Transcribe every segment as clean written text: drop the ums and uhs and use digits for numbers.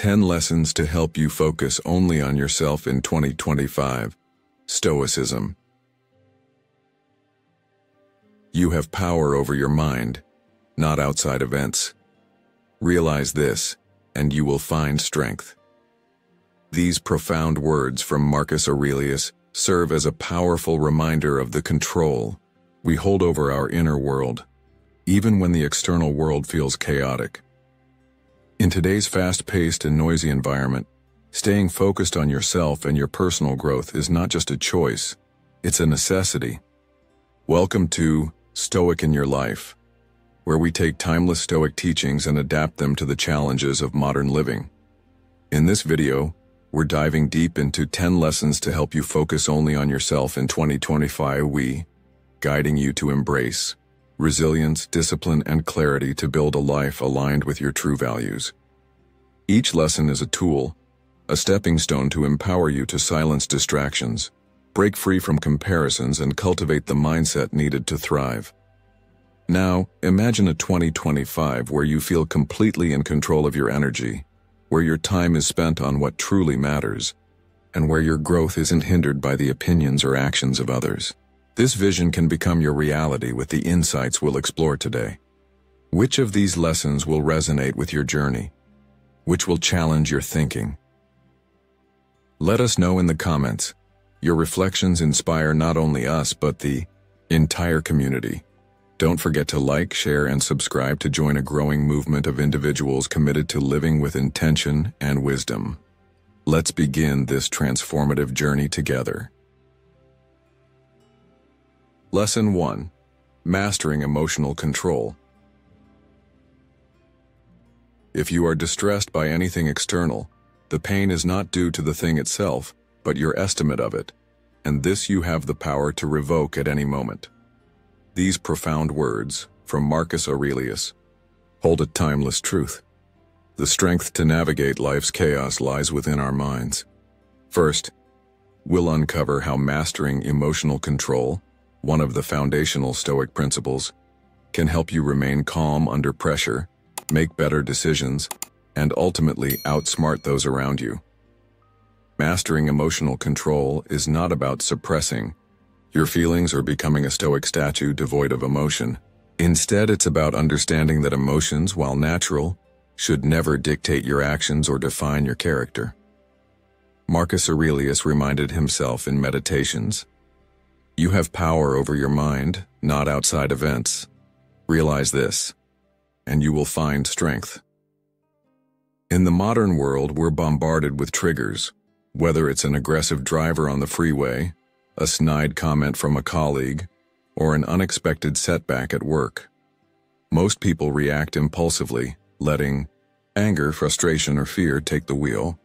10 lessons to help you focus only on yourself in 2025. Stoicism. You have power over your mind, not outside events. Realize this, and you will find strength. These profound words from Marcus Aurelius serve as a powerful reminder of the control we hold over our inner world, even when the external world feels chaotic. In today's fast-paced and noisy environment, staying focused on yourself and your personal growth is not just a choice, it's a necessity. Welcome to Stoic in Your Life, where we take timeless Stoic teachings and adapt them to the challenges of modern living. In this video, we're diving deep into 10 lessons to help you focus only on yourself in 2025, guiding you to embrace resilience, discipline, and clarity to build a life aligned with your true values. Each lesson is a tool, a stepping stone to empower you to silence distractions, break free from comparisons, and cultivate the mindset needed to thrive. Now, imagine a 2025 where you feel completely in control of your energy, where your time is spent on what truly matters, and where your growth isn't hindered by the opinions or actions of others. This vision can become your reality with the insights we'll explore today. Which of these lessons will resonate with your journey? Which will challenge your thinking? Let us know in the comments. Your reflections inspire not only us, but the entire community. Don't forget to like, share, and subscribe to join a growing movement of individuals committed to living with intention and wisdom. Let's begin this transformative journey together. Lesson 1. Mastering Emotional Control. If you are distressed by anything external, the pain is not due to the thing itself, but your estimate of it, and this you have the power to revoke at any moment. These profound words, from Marcus Aurelius, hold a timeless truth. The strength to navigate life's chaos lies within our minds. First, we'll uncover how mastering emotional control, one of the foundational Stoic principles, can help you remain calm under pressure, make better decisions, and ultimately outsmart those around you. Mastering emotional control is not about suppressing your feelings or becoming a Stoic statue devoid of emotion. Instead, it's about understanding that emotions, while natural, should never dictate your actions or define your character. Marcus Aurelius reminded himself in Meditations, "You have power over your mind, not outside events. Realize this, and you will find strength." In the modern world, we're bombarded with triggers, whether it's an aggressive driver on the freeway, a snide comment from a colleague, or an unexpected setback at work. Most people react impulsively, letting anger, frustration, or fear take the wheel,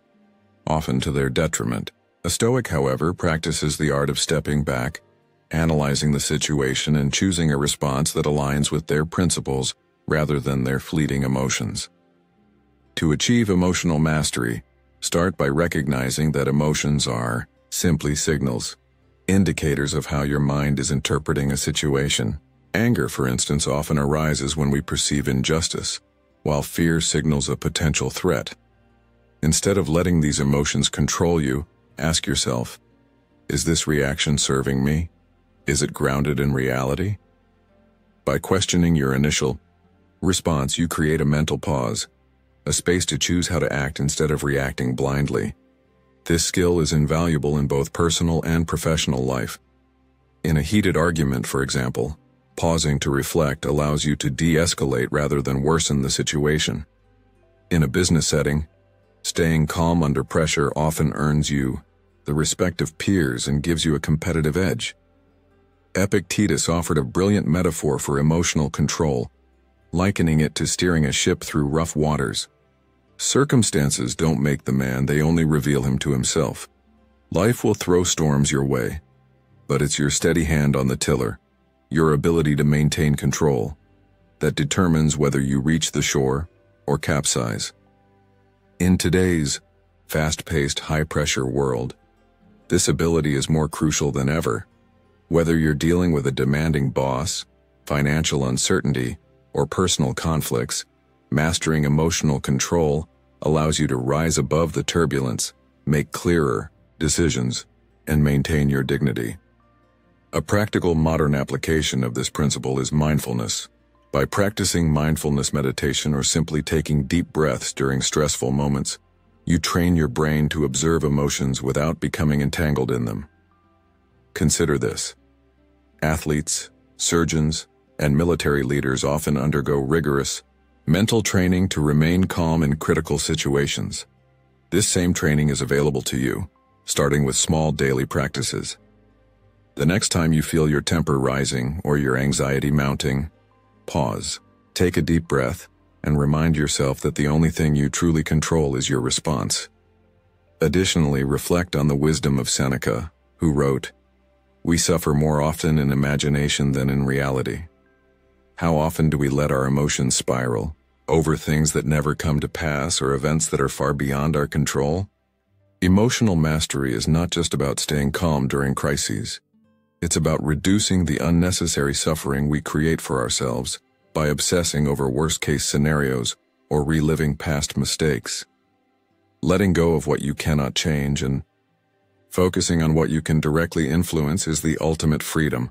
often to their detriment. A Stoic, however, practices the art of stepping back, analyzing the situation, and choosing a response that aligns with their principles rather than their fleeting emotions. To achieve emotional mastery, start by recognizing that emotions are simply signals, indicators of how your mind is interpreting a situation. Anger, for instance, often arises when we perceive injustice, while fear signals a potential threat. Instead of letting these emotions control you, ask yourself, is this reaction serving me? Is it grounded in reality? By questioning your initial response, you create a mental pause, a space to choose how to act instead of reacting blindly. This skill is invaluable in both personal and professional life. In a heated argument, for example, pausing to reflect allows you to de-escalate rather than worsen the situation. In a business setting, staying calm under pressure often earns you the respect of peers and gives you a competitive edge. Epictetus offered a brilliant metaphor for emotional control, likening it to steering a ship through rough waters. Circumstances don't make the man, they only reveal him to himself. Life will throw storms your way, but it's your steady hand on the tiller, your ability to maintain control, that determines whether you reach the shore or capsize. In today's fast-paced, high-pressure world, this ability is more crucial than ever. Whether you're dealing with a demanding boss, financial uncertainty, or personal conflicts, mastering emotional control allows you to rise above the turbulence, make clearer decisions, and maintain your dignity. A practical modern application of this principle is mindfulness. By practicing mindfulness meditation or simply taking deep breaths during stressful moments, you train your brain to observe emotions without becoming entangled in them. Consider this. Athletes, surgeons, and military leaders often undergo rigorous mental training to remain calm in critical situations. This same training is available to you, starting with small daily practices. The next time you feel your temper rising or your anxiety mounting, pause, take a deep breath, and remind yourself that the only thing you truly control is your response. Additionally, reflect on the wisdom of Seneca, who wrote, "We suffer more often in imagination than in reality." How often do we let our emotions spiral over things that never come to pass or events that are far beyond our control? Emotional mastery is not just about staying calm during crises. It's about reducing the unnecessary suffering we create for ourselves by obsessing over worst-case scenarios or reliving past mistakes. Letting go of what you cannot change and focusing on what you can directly influence is the ultimate freedom.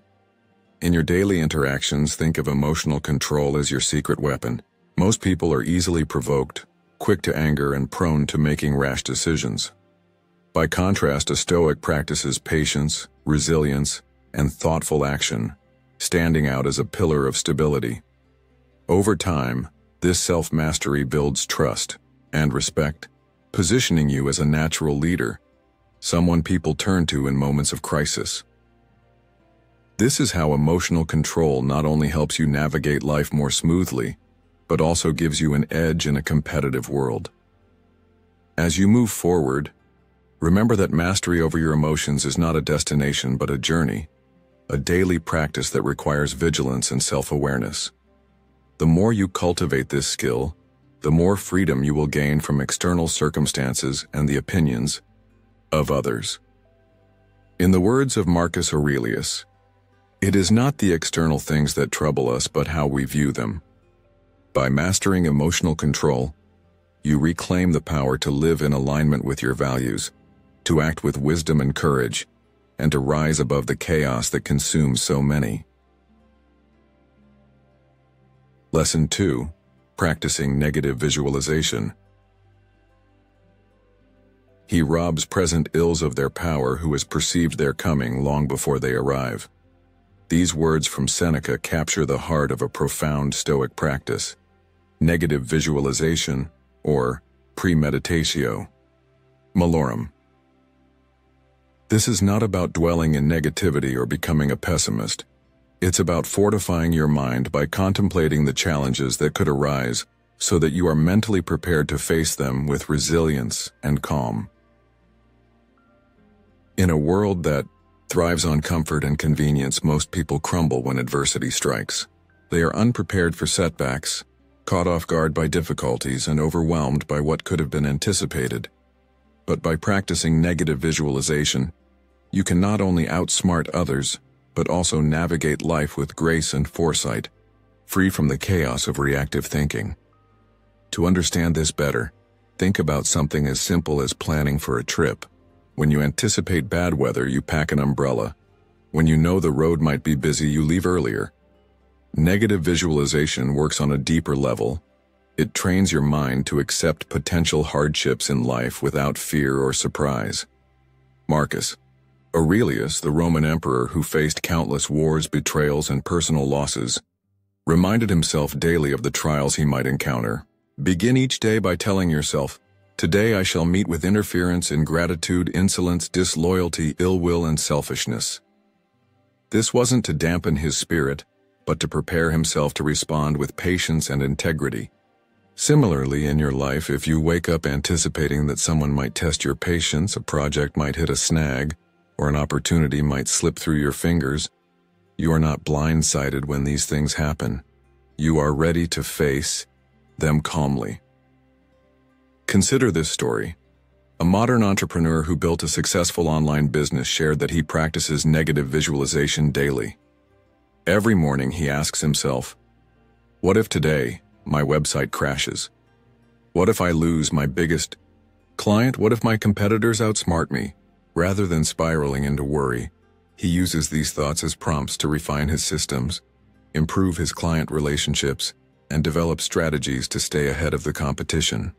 In your daily interactions, think of emotional control as your secret weapon. Most people are easily provoked, quick to anger, and prone to making rash decisions. By contrast, a Stoic practices patience, resilience, and thoughtful action, standing out as a pillar of stability. Over time, this self-mastery builds trust and respect, positioning you as a natural leader, someone people turn to in moments of crisis. This is how emotional control not only helps you navigate life more smoothly, but also gives you an edge in a competitive world. As you move forward, remember that mastery over your emotions is not a destination but a journey, a daily practice that requires vigilance and self-awareness. The more you cultivate this skill, the more freedom you will gain from external circumstances and the opinions of others. In the words of Marcus Aurelius, "It is not the external things that trouble us but how we view them." By mastering emotional control, you reclaim the power to live in alignment with your values, to act with wisdom and courage, and to rise above the chaos that consumes so many. Lesson 2. Practicing negative visualization. He robs present ills of their power who has perceived their coming long before they arrive. These words from Seneca capture the heart of a profound Stoic practice, negative visualization, or premeditatio malorum. This is not about dwelling in negativity or becoming a pessimist. It's about fortifying your mind by contemplating the challenges that could arise so that you are mentally prepared to face them with resilience and calm. In a world that thrives on comfort and convenience, most people crumble when adversity strikes. They are unprepared for setbacks, caught off guard by difficulties, and overwhelmed by what could have been anticipated. But by practicing negative visualization, you can not only outsmart others, but also navigate life with grace and foresight, free from the chaos of reactive thinking. To understand this better, think about something as simple as planning for a trip. When you anticipate bad weather, you pack an umbrella. When you know the road might be busy, you leave earlier. Negative visualization works on a deeper level. It trains your mind to accept potential hardships in life without fear or surprise. Marcus Aurelius, the Roman emperor who faced countless wars, betrayals, and personal losses, reminded himself daily of the trials he might encounter. Begin each day by telling yourself, "Today I shall meet with interference, ingratitude, insolence, disloyalty, ill will, and selfishness." This wasn't to dampen his spirit, but to prepare himself to respond with patience and integrity. Similarly, in your life, if you wake up anticipating that someone might test your patience, a project might hit a snag, or an opportunity might slip through your fingers, you are not blindsided when these things happen. You are ready to face them calmly. Consider this story. A modern entrepreneur who built a successful online business shared that he practices negative visualization daily. Every morning he asks himself, "What if today my website crashes? What if I lose my biggest client? What if my competitors outsmart me? Rather than spiraling into worry, he uses these thoughts as prompts to refine his systems, improve his client relationships, and develop strategies to stay ahead of the competition.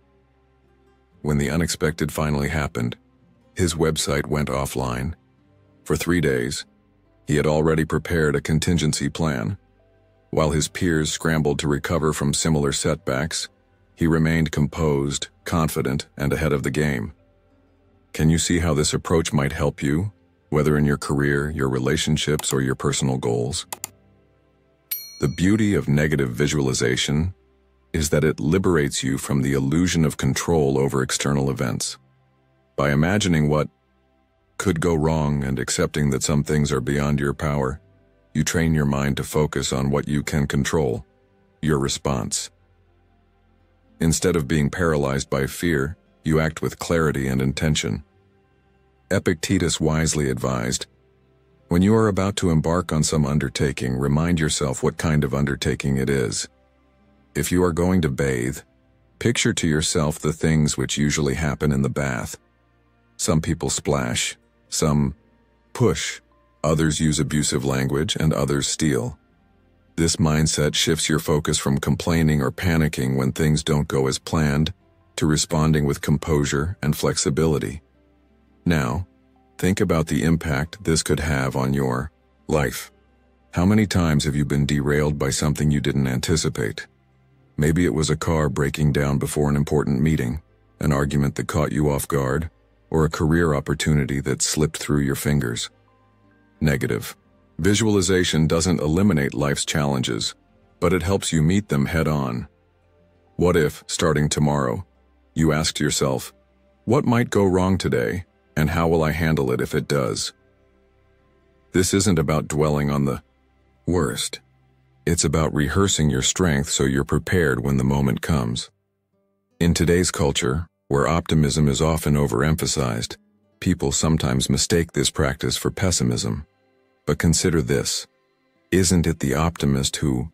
When the unexpected finally happened, his website went offline. For 3 days, he had already prepared a contingency plan. While his peers scrambled to recover from similar setbacks, he remained composed, confident, and ahead of the game. Can you see how this approach might help you, whether in your career, your relationships, or your personal goals? The beauty of negative visualization is that it liberates you from the illusion of control over external events. By imagining what could go wrong and accepting that some things are beyond your power, you train your mind to focus on what you can control, your response. Instead of being paralyzed by fear, you act with clarity and intention. Epictetus wisely advised, when you are about to embark on some undertaking, remind yourself what kind of undertaking it is. If you are going to bathe, picture to yourself the things which usually happen in the bath. Some people splash, some push, others use abusive language, and others steal. This mindset shifts your focus from complaining or panicking when things don't go as planned to responding with composure and flexibility. Now, think about the impact this could have on your life. How many times have you been derailed by something you didn't anticipate? Maybe it was a car breaking down before an important meeting, an argument that caught you off guard, or a career opportunity that slipped through your fingers. Negative visualization doesn't eliminate life's challenges, but it helps you meet them head-on. What if, starting tomorrow, you asked yourself, what might go wrong today, and how will I handle it if it does? This isn't about dwelling on the worst. It's about rehearsing your strength so you're prepared when the moment comes. In today's culture, where optimism is often overemphasized, people sometimes mistake this practice for pessimism. But consider this. Isn't it the optimist who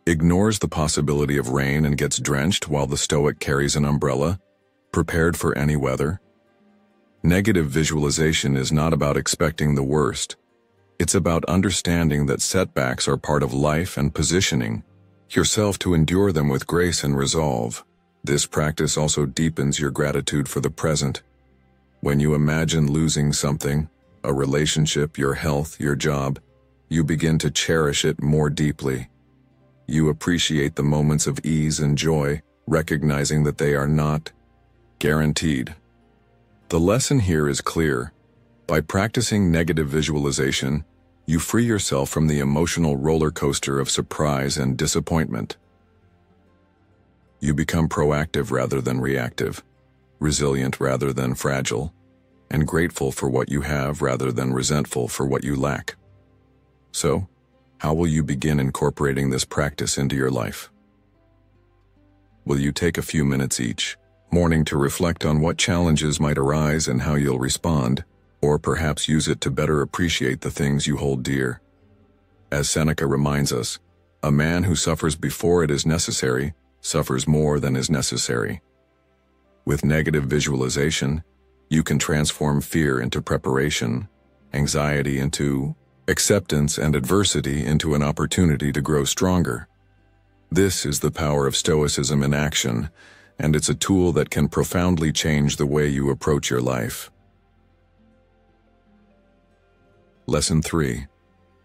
ignores the possibility of rain and gets drenched while the Stoic carries an umbrella, prepared for any weather? Negative visualization is not about expecting the worst. It's about understanding that setbacks are part of life and positioning yourself to endure them with grace and resolve. This practice also deepens your gratitude for the present. When you imagine losing something, a relationship, your health, your job, you begin to cherish it more deeply. You appreciate the moments of ease and joy, recognizing that they are not guaranteed. The lesson here is clear. By practicing negative visualization, you free yourself from the emotional roller coaster of surprise and disappointment. You become proactive rather than reactive, resilient rather than fragile, and grateful for what you have rather than resentful for what you lack. So, how will you begin incorporating this practice into your life? Will you take a few minutes each morning to reflect on what challenges might arise and how you'll respond, or perhaps use it to better appreciate the things you hold dear? As Seneca reminds us, a man who suffers before it is necessary suffers more than is necessary. With negative visualization, you can transform fear into preparation, anxiety into acceptance, and adversity into an opportunity to grow stronger. This is the power of Stoicism in action, and it's a tool that can profoundly change the way you approach your life. Lesson 3.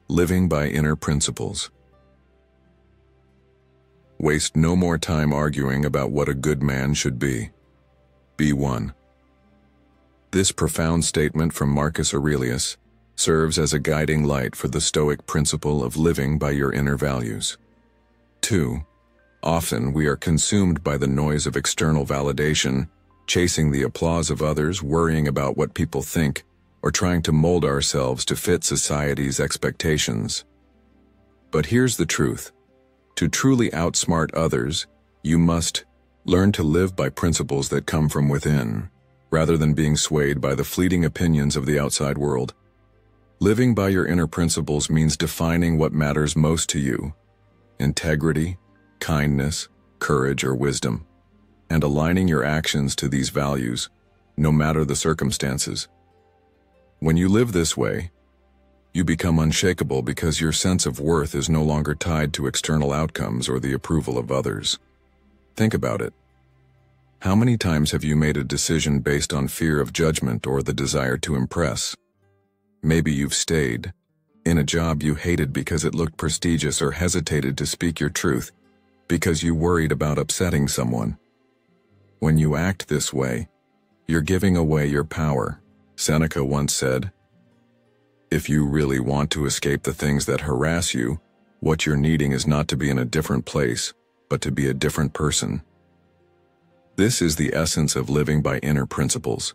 Living by Inner Principles. Waste no more time arguing about what a good man should be. Be one. This profound statement from Marcus Aurelius serves as a guiding light for the Stoic principle of living by your inner values. 2. Often we are consumed by the noise of external validation, chasing the applause of others, worrying about what people think, or trying to mold ourselves to fit society's expectations. But here's the truth. To truly outsmart others, you must learn to live by principles that come from within, rather than being swayed by the fleeting opinions of the outside world. Living by your inner principles means defining what matters most to you: integrity, kindness, courage, or wisdom. and aligning your actions to these values, no matter the circumstances. When you live this way, you become unshakable because your sense of worth is no longer tied to external outcomes or the approval of others. Think about it. How many times have you made a decision based on fear of judgment or the desire to impress? Maybe you've stayed in a job you hated because it looked prestigious, or hesitated to speak your truth because you worried about upsetting someone. When you act this way, you're giving away your power. Seneca once said, "If you really want to escape the things that harass you, what you're needing is not to be in a different place, but to be a different person." This is the essence of living by inner principles.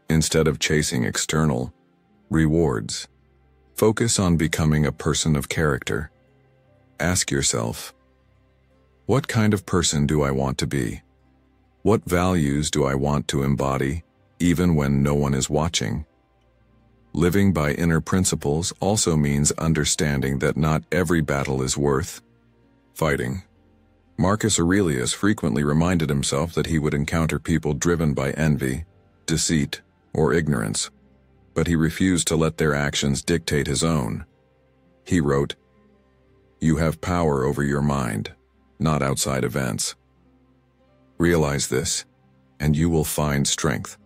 Instead of chasing external rewards, focus on becoming a person of character. Ask yourself, what kind of person do I want to be? What values do I want to embody, even when no one is watching? Living by inner principles also means understanding that not every battle is worth fighting. Marcus Aurelius frequently reminded himself that he would encounter people driven by envy, deceit, or ignorance, but he refused to let their actions dictate his own. He wrote, "You have power over your mind, not outside events. Realize this, and you will find strength."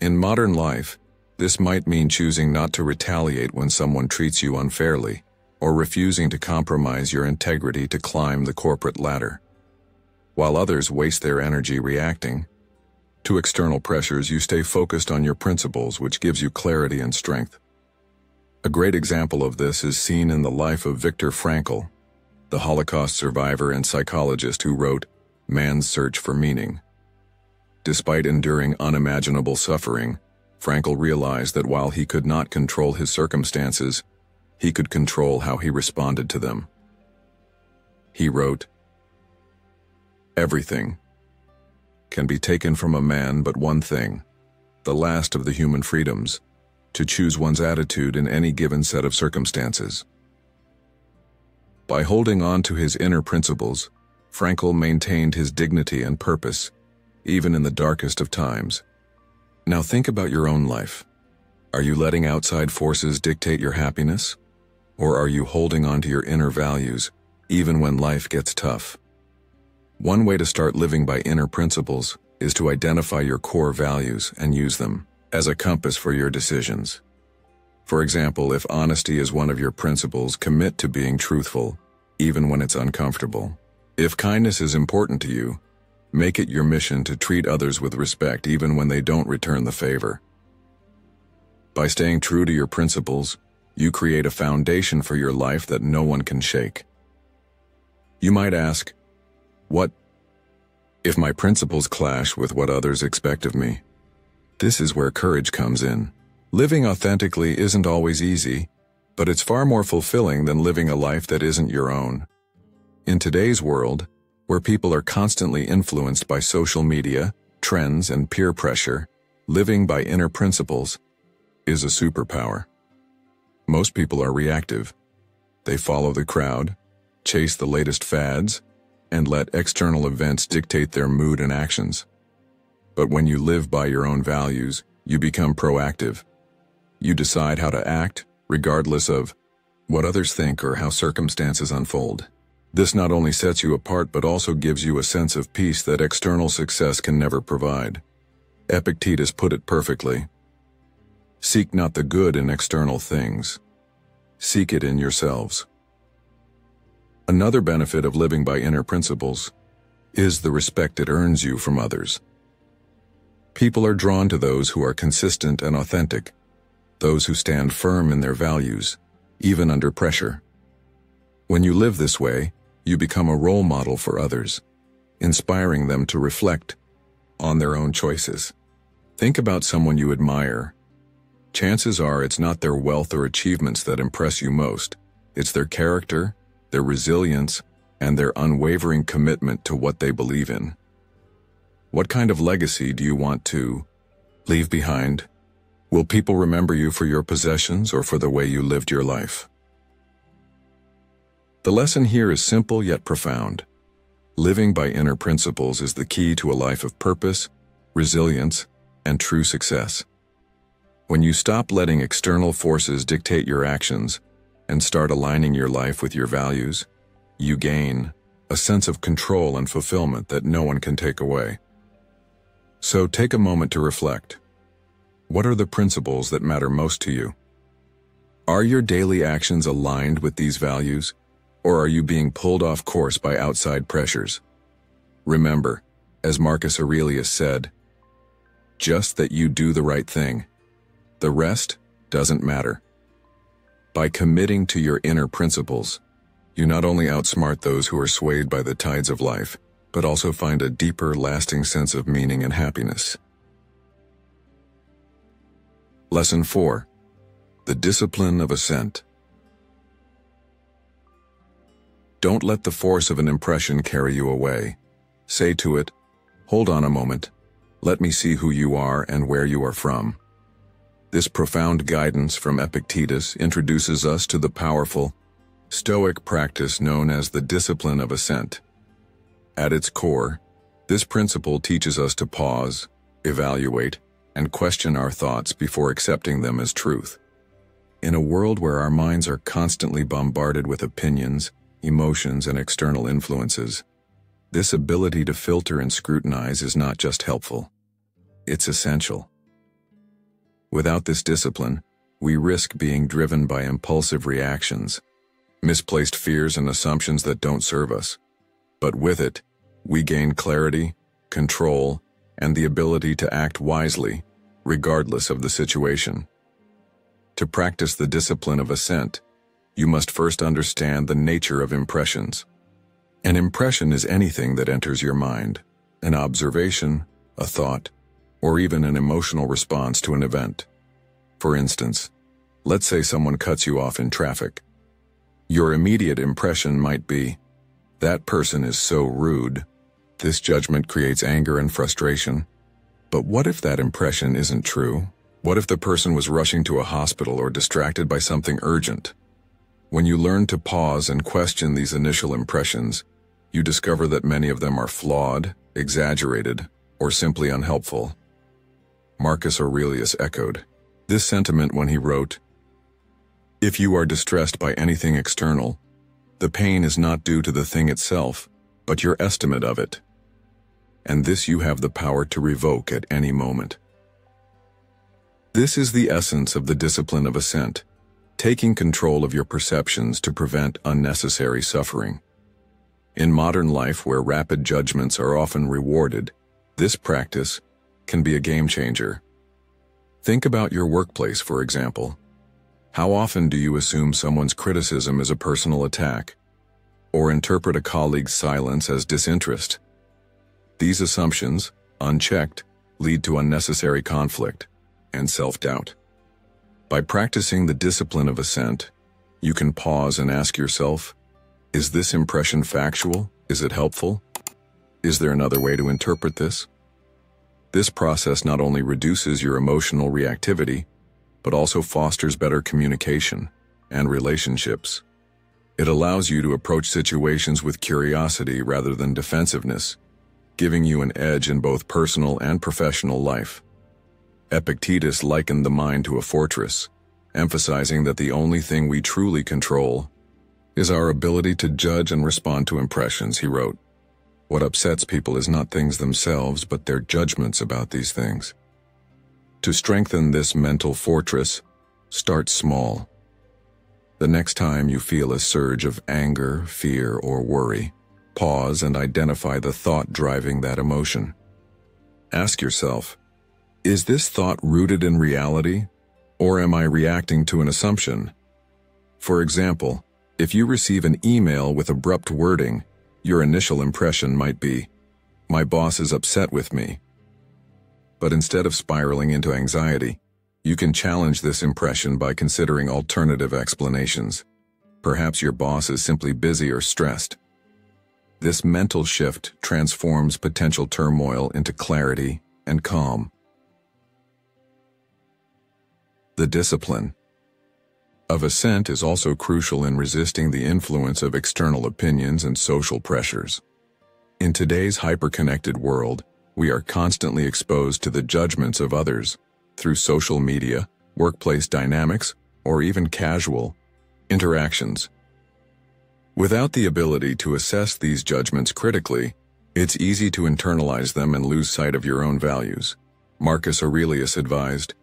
In modern life, this might mean choosing not to retaliate when someone treats you unfairly, or refusing to compromise your integrity to climb the corporate ladder. While others waste their energy reacting to external pressures, you stay focused on your principles, which gives you clarity and strength. A great example of this is seen in the life of Viktor Frankl, the Holocaust survivor and psychologist who wrote Man's Search for Meaning. Despite enduring unimaginable suffering, Frankl realized that while he could not control his circumstances, he could control how he responded to them. He wrote, "Everything can be taken from a man but one thing, the last of the human freedoms, to choose one's attitude in any given set of circumstances." By holding on to his inner principles, Frankl maintained his dignity and purpose, even in the darkest of times. Now think about your own life. Are you letting outside forces dictate your happiness? Or are you holding on to your inner values, even when life gets tough? One way to start living by inner principles is to identify your core values and use them as a compass for your decisions. For example, if honesty is one of your principles, commit to being truthful, even when it's uncomfortable. If kindness is important to you, make it your mission to treat others with respect even when they don't return the favor. By staying true to your principles, you create a foundation for your life that no one can shake. You might ask, what if my principles clash with what others expect of me? This is where courage comes in. Living authentically isn't always easy, but it's far more fulfilling than living a life that isn't your own. In today's world, where people are constantly influenced by social media, trends, and peer pressure, living by inner principles is a superpower. Most people are reactive. They follow the crowd, chase the latest fads, and let external events dictate their mood and actions. But when you live by your own values, you become proactive. You decide how to act, regardless of what others think or how circumstances unfold. This not only sets you apart but also gives you a sense of peace that external success can never provide. Epictetus put it perfectly. Seek not the good in external things. Seek it in yourselves. Another benefit of living by inner principles is the respect it earns you from others. People are drawn to those who are consistent and authentic, those who stand firm in their values, even under pressure. When you live this way, you become a role model for others, inspiring them to reflect on their own choices. Think about someone you admire. Chances are it's not their wealth or achievements that impress you most. It's their character, their resilience, and their unwavering commitment to what they believe in. What kind of legacy do you want to leave behind? Will people remember you for your possessions or for the way you lived your life? The lesson here is simple yet profound. Living by inner principles is the key to a life of purpose, resilience, and true success. When you stop letting external forces dictate your actions and start aligning your life with your values, you gain a sense of control and fulfillment that no one can take away. So take a moment to reflect. What are the principles that matter most to you? Are your daily actions aligned with these values, or are you being pulled off course by outside pressures? Remember, as Marcus Aurelius said, just that you do the right thing. The rest doesn't matter. By committing to your inner principles, you not only outsmart those who are swayed by the tides of life, but also find a deeper, lasting sense of meaning and happiness. Lesson 4. The Discipline of Assent. Don't let the force of an impression carry you away. Say to it, "Hold on a moment. Let me see who you are and where you are from." This profound guidance from Epictetus introduces us to the powerful Stoic practice known as the discipline of assent. At its core, this principle teaches us to pause, evaluate, and question our thoughts before accepting them as truth. In a world where our minds are constantly bombarded with opinions, emotions, and external influences, this ability to filter and scrutinize is not just helpful, it's essential. Without this discipline, we risk being driven by impulsive reactions, misplaced fears and assumptions that don't serve us. But with it, we gain clarity, control, and the ability to act wisely, regardless of the situation. To practice the discipline of assent, you must first understand the nature of impressions. An impression is anything that enters your mind, an observation, a thought, or even an emotional response to an event. For instance, let's say someone cuts you off in traffic. Your immediate impression might be, "That person is so rude." This judgment creates anger and frustration. But what if that impression isn't true? What if the person was rushing to a hospital or distracted by something urgent? When you learn to pause and question these initial impressions, you discover that many of them are flawed, exaggerated, or simply unhelpful. Marcus Aurelius echoed this sentiment when he wrote, "If you are distressed by anything external, the pain is not due to the thing itself, but your estimate of it. And this you have the power to revoke at any moment." This is the essence of the discipline of assent, taking control of your perceptions to prevent unnecessary suffering. In modern life, where rapid judgments are often rewarded, this practice can be a game changer. Think about your workplace, for example. How often do you assume someone's criticism is a personal attack, or interpret a colleague's silence as disinterest? These assumptions, unchecked, lead to unnecessary conflict and self-doubt. By practicing the discipline of assent, you can pause and ask yourself, is this impression factual? Is it helpful? Is there another way to interpret this? This process not only reduces your emotional reactivity, but also fosters better communication and relationships. It allows you to approach situations with curiosity rather than defensiveness, giving you an edge in both personal and professional life. Epictetus likened the mind to a fortress, emphasizing that the only thing we truly control is our ability to judge and respond to impressions. He wrote, "What upsets people is not things themselves, but their judgments about these things." To strengthen this mental fortress, start small. The next time you feel a surge of anger, fear, or worry, pause and identify the thought driving that emotion. Ask yourself, is this thought rooted in reality, or am I reacting to an assumption? For example, if you receive an email with abrupt wording, your initial impression might be, "My boss is upset with me." But instead of spiraling into anxiety, you can challenge this impression by considering alternative explanations. Perhaps your boss is simply busy or stressed. This mental shift transforms potential turmoil into clarity and calm. The discipline of assent is also crucial in resisting the influence of external opinions and social pressures. In today's hyper-connected world, we are constantly exposed to the judgments of others through social media, workplace dynamics, or even casual interactions. Without the ability to assess these judgments critically, it's easy to internalize them and lose sight of your own values. Marcus Aurelius advised,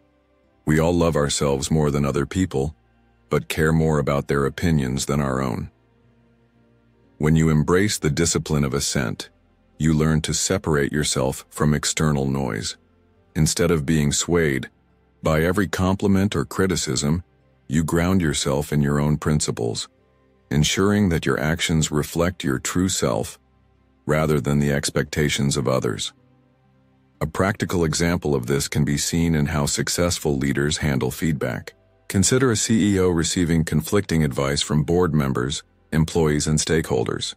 "We all love ourselves more than other people, but care more about their opinions than our own." When you embrace the discipline of assent, you learn to separate yourself from external noise. Instead of being swayed by every compliment or criticism, you ground yourself in your own principles, ensuring that your actions reflect your true self rather than the expectations of others. A practical example of this can be seen in how successful leaders handle feedback. Consider a CEO receiving conflicting advice from board members, employees, and stakeholders.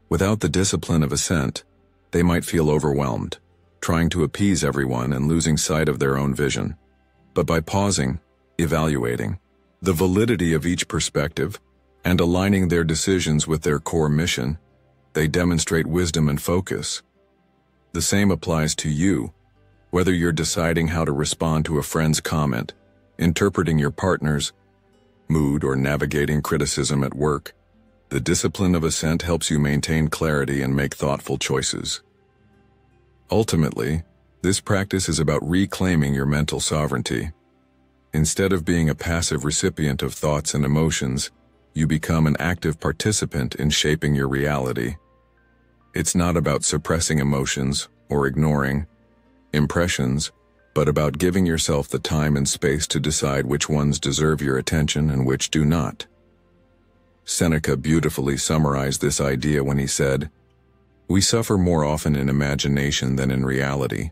Without the discipline of assent, they might feel overwhelmed, trying to appease everyone and losing sight of their own vision. But by pausing, evaluating the validity of each perspective, and aligning their decisions with their core mission, they demonstrate wisdom and focus. The same applies to you, whether you're deciding how to respond to a friend's comment, interpreting your partner's mood, or navigating criticism at work. The discipline of assent helps you maintain clarity and make thoughtful choices. Ultimately, this practice is about reclaiming your mental sovereignty. Instead of being a passive recipient of thoughts and emotions, you become an active participant in shaping your reality. It's not about suppressing emotions or ignoring impressions, but about giving yourself the time and space to decide which ones deserve your attention and which do not. Seneca beautifully summarized this idea when he said, "We suffer more often in imagination than in reality."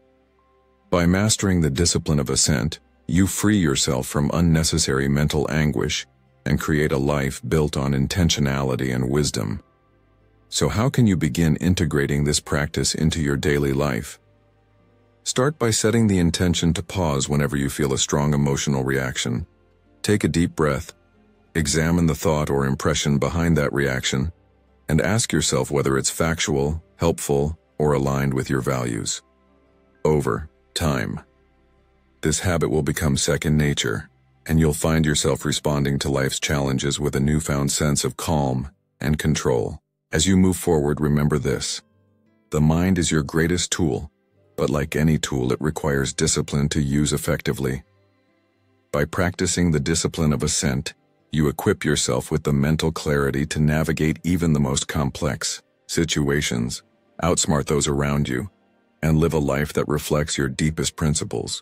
By mastering the discipline of assent, you free yourself from unnecessary mental anguish and create a life built on intentionality and wisdom. So how can you begin integrating this practice into your daily life? Start by setting the intention to pause whenever you feel a strong emotional reaction. Take a deep breath, examine the thought or impression behind that reaction, and ask yourself whether it's factual, helpful, or aligned with your values. Over time, this habit will become second nature, and you'll find yourself responding to life's challenges with a newfound sense of calm and control. As you move forward, remember this: the mind is your greatest tool, but like any tool, it requires discipline to use effectively. By practicing the discipline of assent, you equip yourself with the mental clarity to navigate even the most complex situations, outsmart those around you, and live a life that reflects your deepest principles.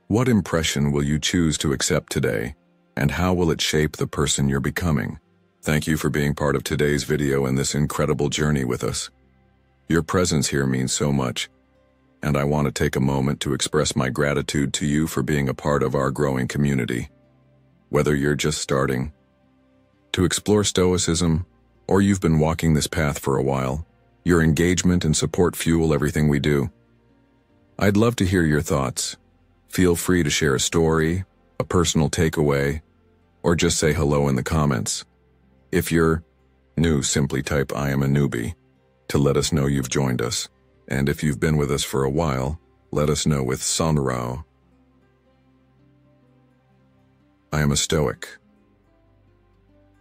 What impression will you choose to accept today, and how will it shape the person you're becoming? Thank you for being part of today's video and this incredible journey with us. Your presence here means so much, and I want to take a moment to express my gratitude to you for being a part of our growing community. Whether you're just starting to explore Stoicism, or you've been walking this path for a while, your engagement and support fuel everything we do. I'd love to hear your thoughts. Feel free to share a story, a personal takeaway, or just say hello in the comments. If you're new, simply type "I am a newbie" to let us know you've joined us. And if you've been with us for a while, let us know with Sonrao. I am a Stoic.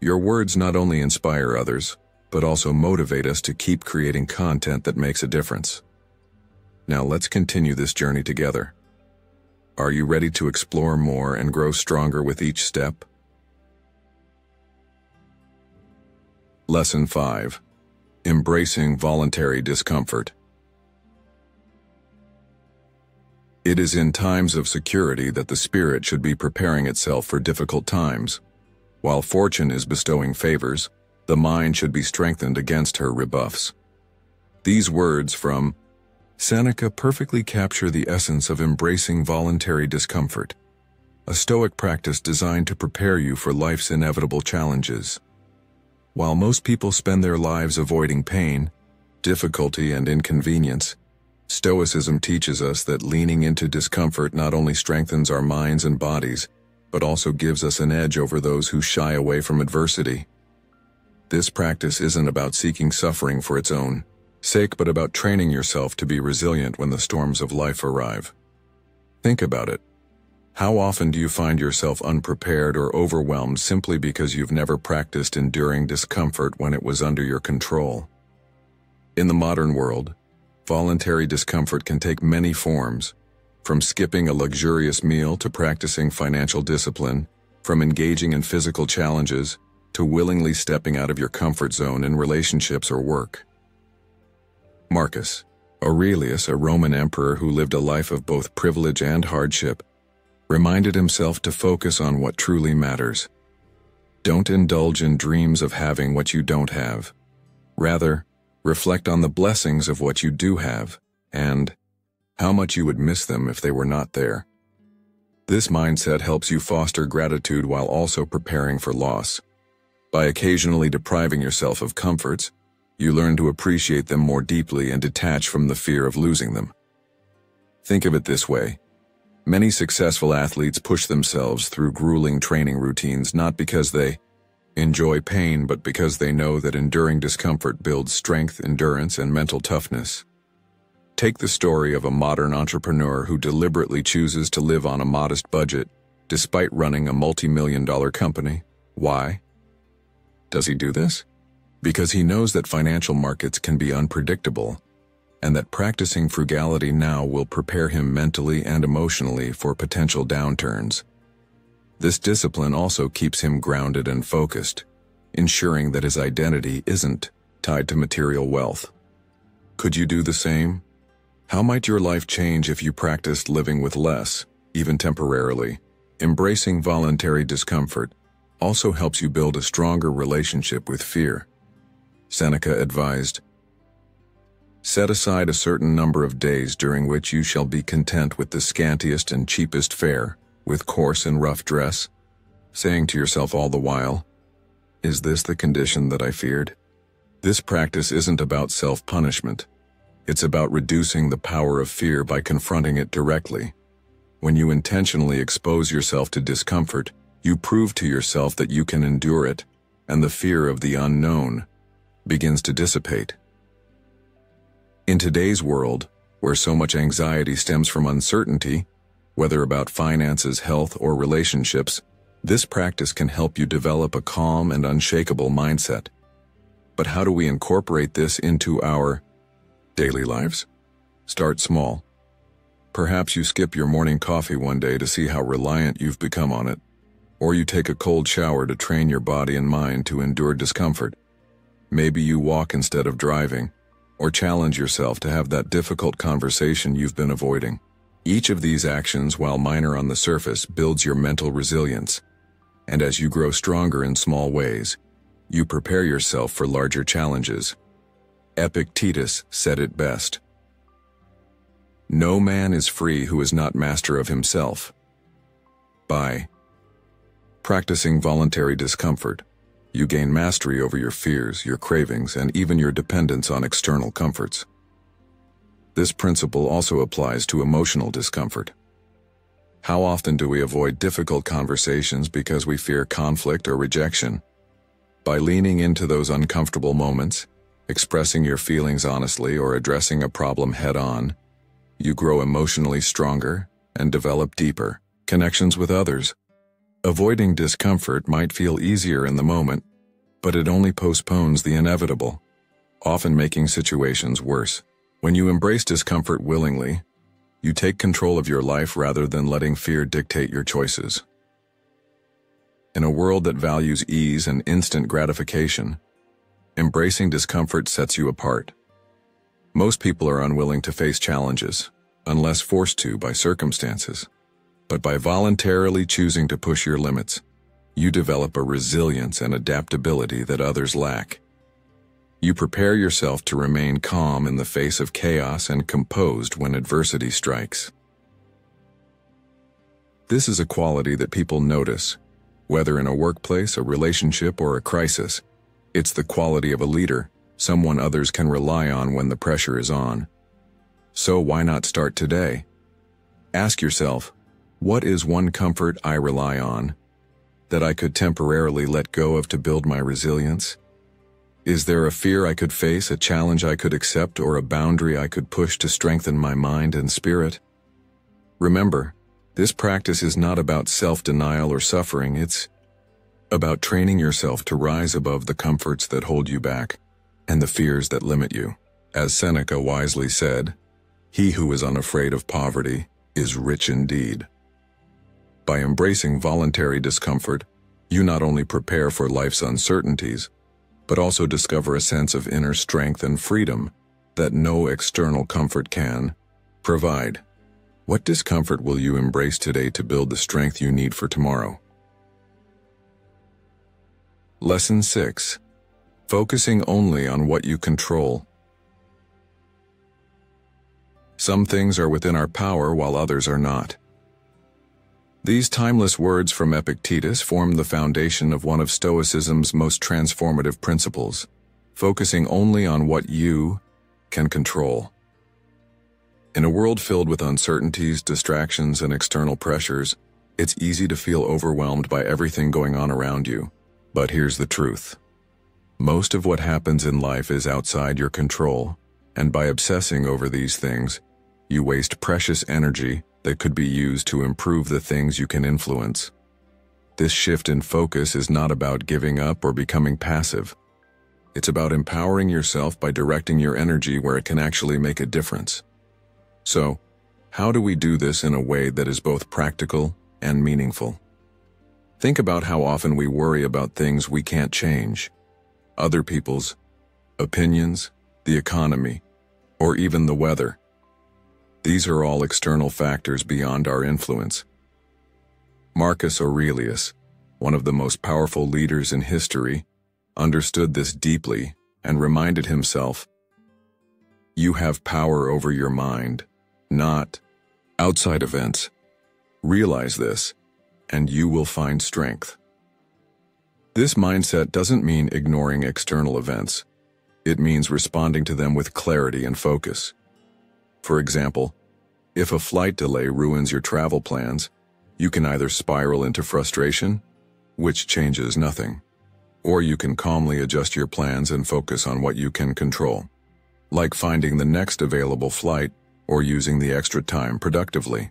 Your words not only inspire others, but also motivate us to keep creating content that makes a difference. Now let's continue this journey together. Are you ready to explore more and grow stronger with each step? Lesson 5. Embracing voluntary discomfort. It is in times of security that the spirit should be preparing itself for difficult times. While fortune is bestowing favors, the mind should be strengthened against her rebuffs. These words from Seneca perfectly capture the essence of embracing voluntary discomfort, a Stoic practice designed to prepare you for life's inevitable challenges. While most people spend their lives avoiding pain, difficulty, and inconvenience, Stoicism teaches us that leaning into discomfort not only strengthens our minds and bodies, but also gives us an edge over those who shy away from adversity. This practice isn't about seeking suffering for its own sake but about training yourself to be resilient when the storms of life arrive. Think about it. How often do you find yourself unprepared or overwhelmed simply because you've never practiced enduring discomfort when it was under your control? In the modern world, voluntary discomfort can take many forms, from skipping a luxurious meal to practicing financial discipline, from engaging in physical challenges to willingly stepping out of your comfort zone in relationships or work. Marcus Aurelius, a Roman emperor who lived a life of both privilege and hardship, reminded himself to focus on what truly matters. Don't indulge in dreams of having what you don't have. Rather, reflect on the blessings of what you do have, and how much you would miss them if they were not there. This mindset helps you foster gratitude while also preparing for loss. By occasionally depriving yourself of comforts, you learn to appreciate them more deeply and detach from the fear of losing them. Think of it this way. Many successful athletes push themselves through grueling training routines not because they enjoy pain, but because they know that enduring discomfort builds strength, endurance, and mental toughness. Take the story of a modern entrepreneur who deliberately chooses to live on a modest budget despite running a multi-million-dollar company. Why does he do this? Because he knows that financial markets can be unpredictable, and that practicing frugality now will prepare him mentally and emotionally for potential downturns. This discipline also keeps him grounded and focused, ensuring that his identity isn't tied to material wealth. Could you do the same? How might your life change if you practiced living with less, even temporarily? Embracing voluntary discomfort also helps you build a stronger relationship with fear. Seneca advised, "Set aside a certain number of days during which you shall be content with the scantiest and cheapest fare, with coarse and rough dress, saying to yourself all the while, 'Is this the condition that I feared?'" This practice isn't about self-punishment. It's about reducing the power of fear by confronting it directly. When you intentionally expose yourself to discomfort, you prove to yourself that you can endure it, and the fear of the unknown begins to dissipate. In today's world, where so much anxiety stems from uncertainty, whether about finances, health, or relationships, this practice can help you develop a calm and unshakable mindset. But how do we incorporate this into our daily lives? Start small. Perhaps you skip your morning coffee one day to see how reliant you've become on it, or you take a cold shower to train your body and mind to endure discomfort. Maybe you walk instead of driving, or challenge yourself to have that difficult conversation you've been avoiding. Each of these actions, while minor on the surface, builds your mental resilience, and as you grow stronger in small ways, you prepare yourself for larger challenges. Epictetus said it best, "No man is free who is not master of himself." By practicing voluntary discomfort, you gain mastery over your fears, your cravings, and even your dependence on external comforts. This principle also applies to emotional discomfort. How often do we avoid difficult conversations because we fear conflict or rejection? By leaning into those uncomfortable moments, expressing your feelings honestly, or addressing a problem head-on, you grow emotionally stronger and develop deeper connections with others. Avoiding discomfort might feel easier in the moment, but it only postpones the inevitable, often making situations worse. When you embrace discomfort willingly, you take control of your life rather than letting fear dictate your choices. In a world that values ease and instant gratification, embracing discomfort sets you apart. Most people are unwilling to face challenges, unless forced to by circumstances. But by voluntarily choosing to push your limits, you develop a resilience and adaptability that others lack. You prepare yourself to remain calm in the face of chaos and composed when adversity strikes. This is a quality that people notice, whether in a workplace, a relationship, or a crisis. It's the quality of a leader, someone others can rely on when the pressure is on. So why not start today? Ask yourself, what is one comfort I rely on that I could temporarily let go of to build my resilience? Is there a fear I could face, a challenge I could accept, or a boundary I could push to strengthen my mind and spirit? Remember, this practice is not about self-denial or suffering. It's about training yourself to rise above the comforts that hold you back and the fears that limit you. As Seneca wisely said, "He who is unafraid of poverty is rich indeed." By embracing voluntary discomfort, you not only prepare for life's uncertainties, but also discover a sense of inner strength and freedom that no external comfort can provide. What discomfort will you embrace today to build the strength you need for tomorrow? Lesson 6. Focusing only on what you control. Some things are within our power while others are not. These timeless words from Epictetus form the foundation of one of Stoicism's most transformative principles, focusing only on what you can control. In a world filled with uncertainties, distractions, and external pressures, it's easy to feel overwhelmed by everything going on around you. But here's the truth. Most of what happens in life is outside your control, and by obsessing over these things, you waste precious energy that could be used to improve the things you can influence. This shift in focus is not about giving up or becoming passive. It's about empowering yourself by directing your energy where it can actually make a difference. So, how do we do this in a way that is both practical and meaningful? Think about how often we worry about things we can't change. Other people's opinions, the economy, or even the weather. These are all external factors beyond our influence. Marcus Aurelius, one of the most powerful leaders in history, understood this deeply and reminded himself, "You have power over your mind, not outside events. Realize this, and you will find strength." This mindset doesn't mean ignoring external events. It means responding to them with clarity and focus. For example, if a flight delay ruins your travel plans, you can either spiral into frustration, which changes nothing, or you can calmly adjust your plans and focus on what you can control, like finding the next available flight or using the extra time productively.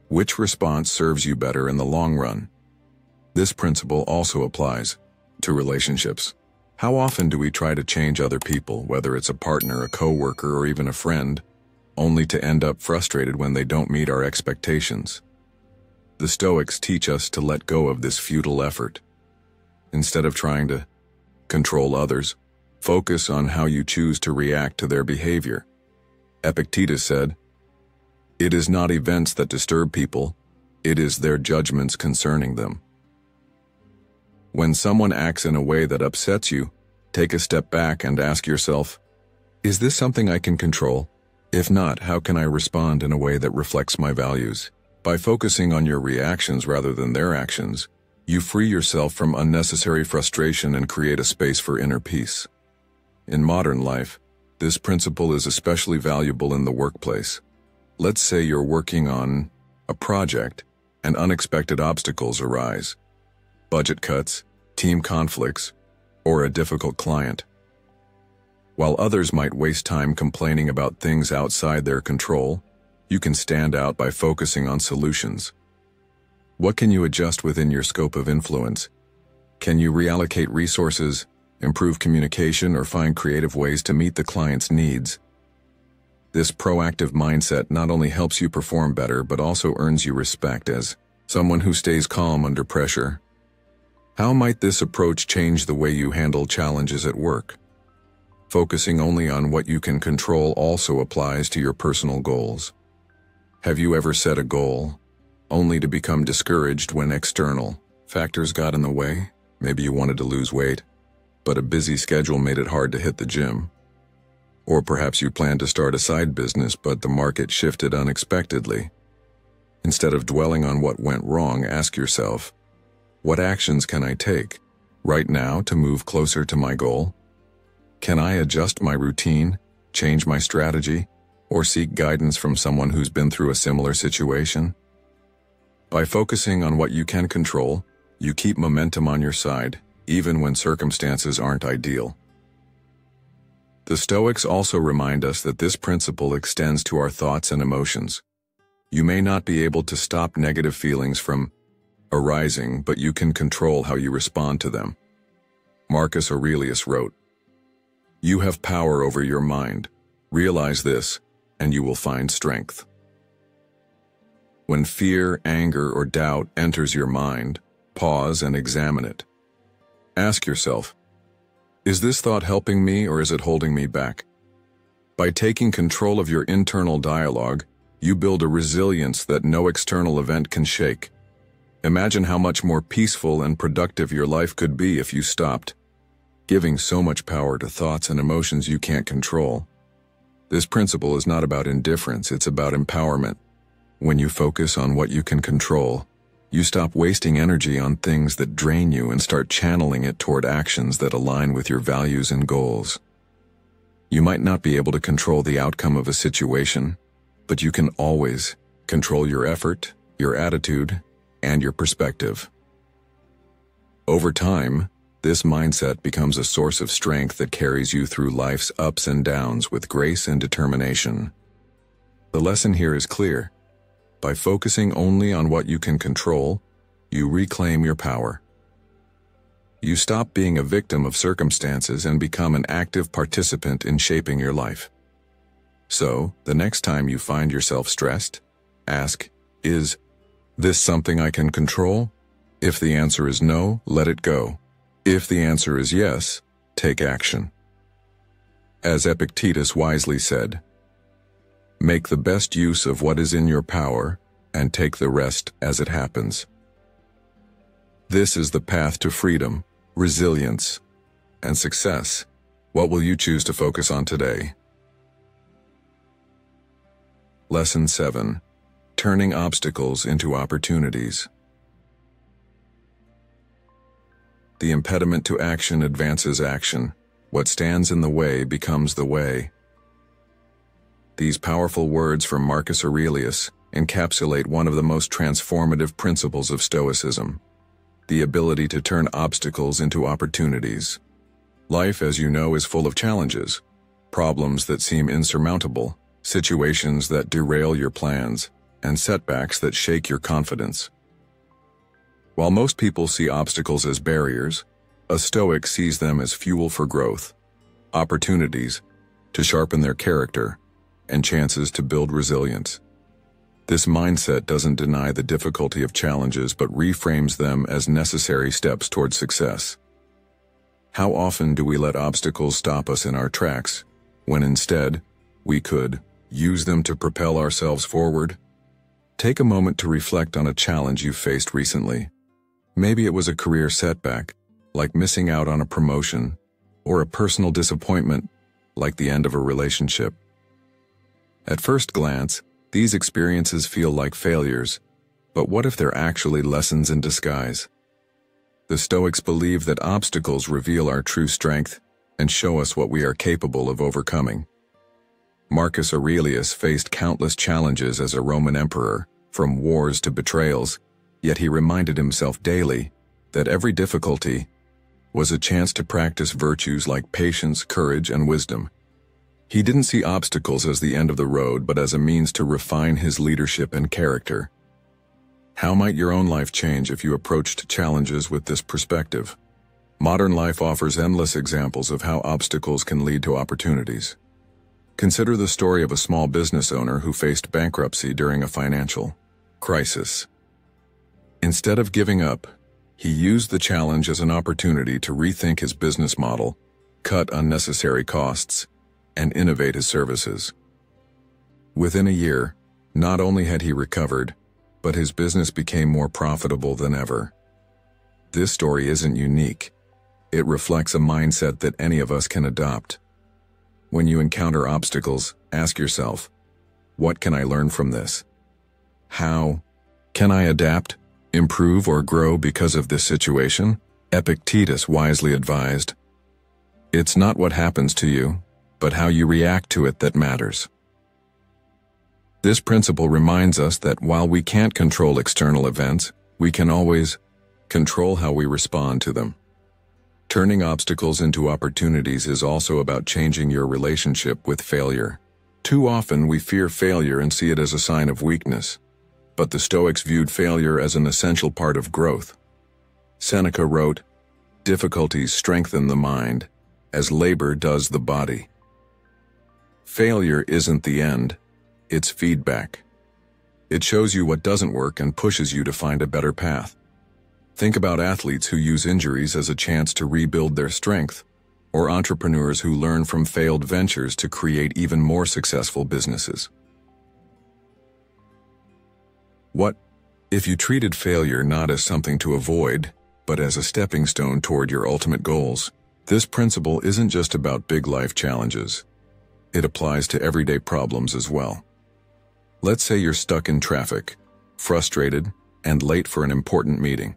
Which response serves you better in the long run? This principle also applies to relationships. How often do we try to change other people, whether it's a partner, a coworker, or even a friend, only to end up frustrated when they don't meet our expectations? The Stoics teach us to let go of this futile effort. Instead of trying to control others, focus on how you choose to react to their behavior. Epictetus said, "It is not events that disturb people, it is their judgments concerning them." When someone acts in a way that upsets you, take a step back and ask yourself, is this something I can control? If not, how can I respond in a way that reflects my values? By focusing on your reactions rather than their actions, you free yourself from unnecessary frustration and create a space for inner peace. In modern life, this principle is especially valuable in the workplace. Let's say you're working on a project and unexpected obstacles arise. Budget cuts, team conflicts, or a difficult client. While others might waste time complaining about things outside their control, you can stand out by focusing on solutions. What can you adjust within your scope of influence? Can you reallocate resources, improve communication, or find creative ways to meet the client's needs? This proactive mindset not only helps you perform better, but also earns you respect as someone who stays calm under pressure. How might this approach change the way you handle challenges at work? Focusing only on what you can control also applies to your personal goals. Have you ever set a goal, only to become discouraged when external factors got in the way? Maybe you wanted to lose weight, but a busy schedule made it hard to hit the gym. Or perhaps you planned to start a side business, but the market shifted unexpectedly. Instead of dwelling on what went wrong, ask yourself, what actions can I take right now to move closer to my goal? Can I adjust my routine, change my strategy, or seek guidance from someone who's been through a similar situation? By focusing on what you can control, you keep momentum on your side, even when circumstances aren't ideal. The Stoics also remind us that this principle extends to our thoughts and emotions. You may not be able to stop negative feelings from arising, but you can control how you respond to them. Marcus Aurelius wrote, "You have power over your mind. Realize this, and you will find strength." When fear, anger, or doubt enters your mind, pause and examine it. Ask yourself, is this thought helping me or is it holding me back? By taking control of your internal dialogue, you build a resilience that no external event can shake. Imagine how much more peaceful and productive your life could be if you stopped giving so much power to thoughts and emotions you can't control. This principle is not about indifference, it's about empowerment. When you focus on what you can control, you stop wasting energy on things that drain you and start channeling it toward actions that align with your values and goals. You might not be able to control the outcome of a situation, but you can always control your effort, your attitude, and your perspective. Over time, this mindset becomes a source of strength that carries you through life's ups and downs with grace and determination. The lesson here is clear. By focusing only on what you can control, you reclaim your power. You stop being a victim of circumstances and become an active participant in shaping your life. So, the next time you find yourself stressed, ask, is this something I can control? If the answer is no, let it go. If the answer is yes, take action. As Epictetus wisely said, make the best use of what is in your power and take the rest as it happens. This is the path to freedom, resilience, and success. What will you choose to focus on today? Lesson 7. Turning obstacles into opportunities. The impediment to action advances action. What stands in the way becomes the way. These powerful words from Marcus Aurelius encapsulate one of the most transformative principles of Stoicism, the ability to turn obstacles into opportunities. Life, as you know, is full of challenges, problems that seem insurmountable, situations that derail your plans, and setbacks that shake your confidence. While most people see obstacles as barriers, a Stoic sees them as fuel for growth, opportunities to sharpen their character, and chances to build resilience. This mindset doesn't deny the difficulty of challenges but reframes them as necessary steps toward success. How often do we let obstacles stop us in our tracks, when instead, we could use them to propel ourselves forward? Take a moment to reflect on a challenge you faced recently. Maybe it was a career setback, like missing out on a promotion, or a personal disappointment, like the end of a relationship. At first glance, these experiences feel like failures, but what if they're actually lessons in disguise? The Stoics believe that obstacles reveal our true strength and show us what we are capable of overcoming. Marcus Aurelius faced countless challenges as a Roman emperor, from wars to betrayals, yet he reminded himself daily that every difficulty was a chance to practice virtues like patience, courage, and wisdom. He didn't see obstacles as the end of the road, but as a means to refine his leadership and character. How might your own life change if you approached challenges with this perspective? Modern life offers endless examples of how obstacles can lead to opportunities. Consider the story of a small business owner who faced bankruptcy during a financial crisis. Instead of giving up, he used the challenge as an opportunity to rethink his business model, cut unnecessary costs, and innovate his services. Within a year, not only had he recovered, but his business became more profitable than ever. This story isn't unique. It reflects a mindset that any of us can adopt. When you encounter obstacles, ask yourself, what can I learn from this? How can I adapt, improve, or grow because of this situation? Epictetus wisely advised, it's not what happens to you, but how you react to it that matters. This principle reminds us that while we can't control external events, we can always control how we respond to them. Turning obstacles into opportunities is also about changing your relationship with failure. Too often we fear failure and see it as a sign of weakness, but the Stoics viewed failure as an essential part of growth. Seneca wrote, "Difficulties strengthen the mind, as labor does the body." Failure isn't the end, it's feedback. It shows you what doesn't work and pushes you to find a better path. Think about athletes who use injuries as a chance to rebuild their strength, or entrepreneurs who learn from failed ventures to create even more successful businesses. What if you treated failure not as something to avoid, but as a stepping stone toward your ultimate goals? This principle isn't just about big life challenges. It applies to everyday problems as well. Let's say you're stuck in traffic, frustrated, and late for an important meeting.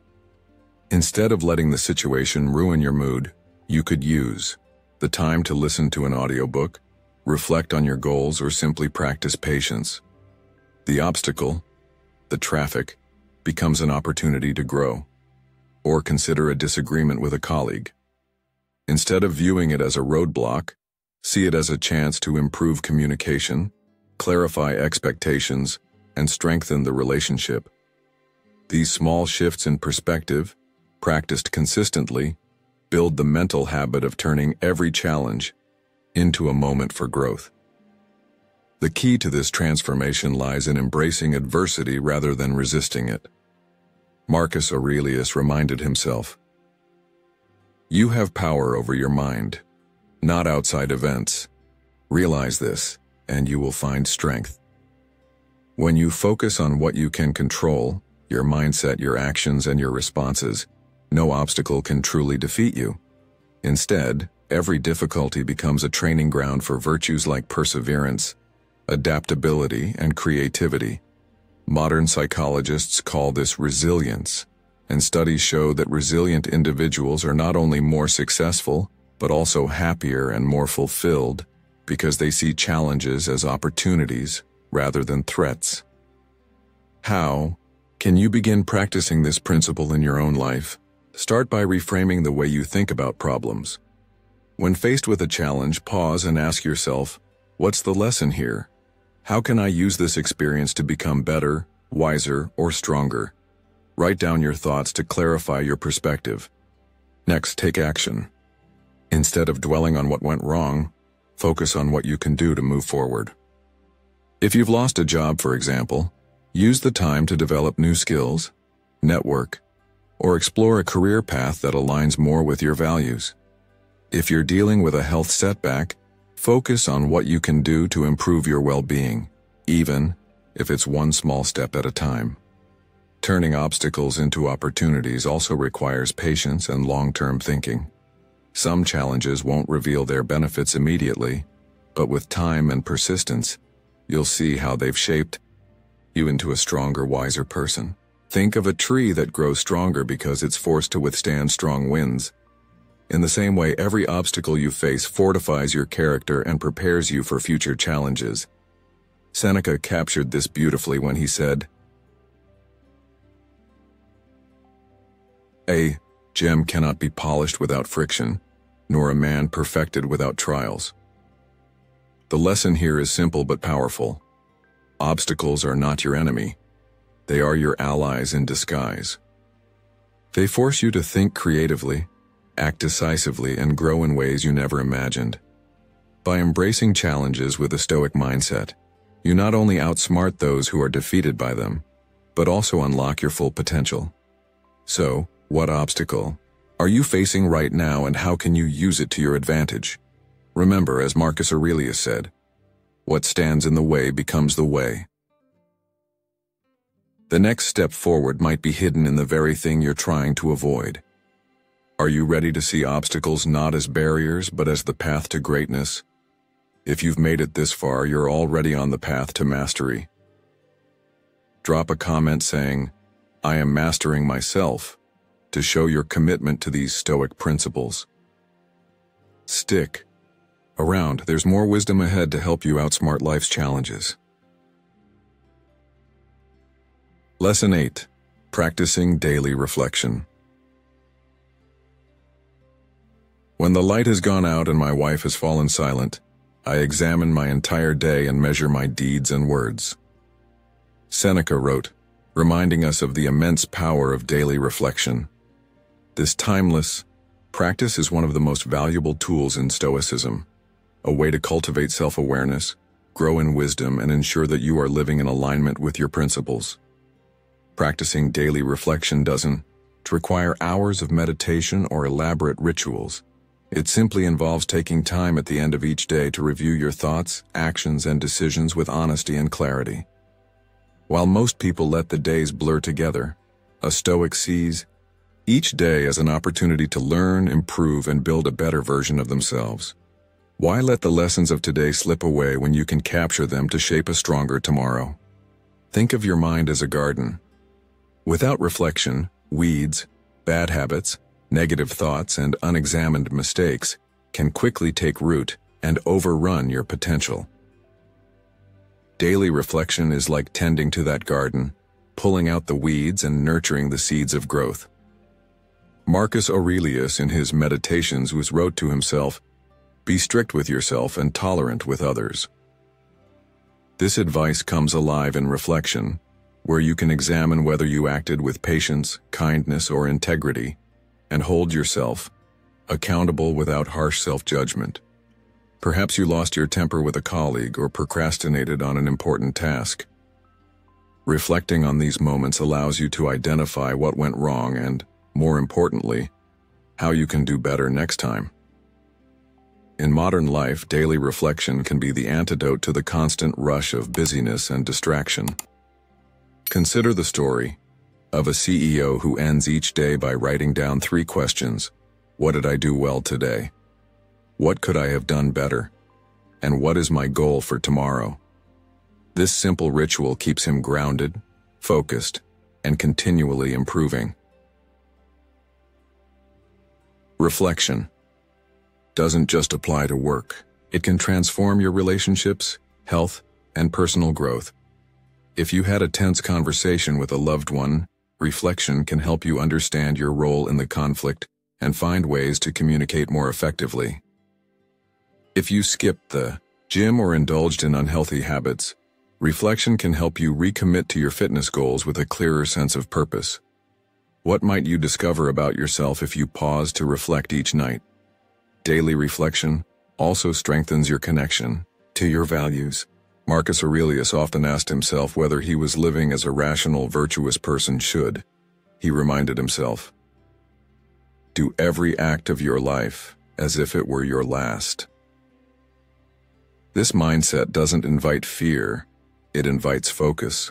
Instead of letting the situation ruin your mood, you could use the time to listen to an audiobook, reflect on your goals, or simply practice patience. The obstacle, the traffic, becomes an opportunity to grow. Or consider a disagreement with a colleague. Instead of viewing it as a roadblock, see it as a chance to improve communication, clarify expectations, and strengthen the relationship. These small shifts in perspective, practiced consistently, build the mental habit of turning every challenge into a moment for growth. The key to this transformation lies in embracing adversity rather than resisting it. Marcus Aurelius reminded himself, "You have power over your mind, not outside events. Realize this, and you will find strength." When you focus on what you can control, your mindset, your actions, and your responses, no obstacle can truly defeat you. Instead, every difficulty becomes a training ground for virtues like perseverance, adaptability, and creativity. Modern psychologists call this resilience, and studies show that resilient individuals are not only more successful, but also happier and more fulfilled because they see challenges as opportunities rather than threats. How can you begin practicing this principle in your own life? Start by reframing the way you think about problems. When faced with a challenge, pause and ask yourself, what's the lesson here? How can I use this experience to become better, wiser, or stronger? Write down your thoughts to clarify your perspective. Next, take action. Instead of dwelling on what went wrong, focus on what you can do to move forward. If you've lost a job, for example, use the time to develop new skills, network, or explore a career path that aligns more with your values. If you're dealing with a health setback, focus on what you can do to improve your well-being, even if it's one small step at a time. Turning obstacles into opportunities also requires patience and long-term thinking. Some challenges won't reveal their benefits immediately, but with time and persistence, you'll see how they've shaped you into a stronger, wiser person. Think of a tree that grows stronger because it's forced to withstand strong winds. In the same way, every obstacle you face fortifies your character and prepares you for future challenges. Seneca captured this beautifully when he said, "A gem cannot be polished without friction, nor a man perfected without trials." The lesson here is simple but powerful. Obstacles are not your enemy. They are your allies in disguise. They force you to think creatively, act decisively, and grow in ways you never imagined. By embracing challenges with a Stoic mindset, you not only outsmart those who are defeated by them, but also unlock your full potential. So, what obstacle are you facing right now, and how can you use it to your advantage? Remember, as Marcus Aurelius said, what stands in the way becomes the way. The next step forward might be hidden in the very thing you're trying to avoid. Are you ready to see obstacles not as barriers, but as the path to greatness? If you've made it this far, you're already on the path to mastery. Drop a comment saying, "I am mastering myself," to show your commitment to these Stoic principles. Stick around, there's more wisdom ahead to help you outsmart life's challenges. Lesson 8. Practicing daily reflection. When the light has gone out and my wife has fallen silent, I examine my entire day and measure my deeds and words. Seneca wrote, reminding us of the immense power of daily reflection. This timeless practice is one of the most valuable tools in Stoicism, a way to cultivate self-awareness, grow in wisdom, and ensure that you are living in alignment with your principles. Practicing daily reflection doesn't require hours of meditation or elaborate rituals. It simply involves taking time at the end of each day to review your thoughts, actions, and decisions with honesty and clarity. While most people let the days blur together, a Stoic sees each day as an opportunity to learn, improve, and build a better version of themselves. Why let the lessons of today slip away when you can capture them to shape a stronger tomorrow? Think of your mind as a garden. Without reflection, weeds, bad habits, negative thoughts, and unexamined mistakes can quickly take root and overrun your potential. Daily reflection is like tending to that garden, pulling out the weeds and nurturing the seeds of growth. Marcus Aurelius in his Meditations wrote to himself, "Be strict with yourself and tolerant with others." This advice comes alive in reflection, where you can examine whether you acted with patience, kindness, or integrity, and hold yourself accountable without harsh self-judgment. Perhaps you lost your temper with a colleague or procrastinated on an important task. Reflecting on these moments allows you to identify what went wrong and, more importantly, how you can do better next time. In modern life, daily reflection can be the antidote to the constant rush of busyness and distraction. Consider the story of a CEO who ends each day by writing down 3 questions. What did I do well today? What could I have done better? And what is my goal for tomorrow? This simple ritual keeps him grounded, focused, and continually improving. Reflection doesn't just apply to work. It can transform your relationships, health, and personal growth. If you had a tense conversation with a loved one, reflection can help you understand your role in the conflict and find ways to communicate more effectively. If you skipped the gym or indulged in unhealthy habits, reflection can help you recommit to your fitness goals with a clearer sense of purpose. What might you discover about yourself if you pause to reflect each night? Daily reflection also strengthens your connection to your values. Marcus Aurelius often asked himself whether he was living as a rational, virtuous person should. He reminded himself, "Do every act of your life as if it were your last." This mindset doesn't invite fear, it invites focus.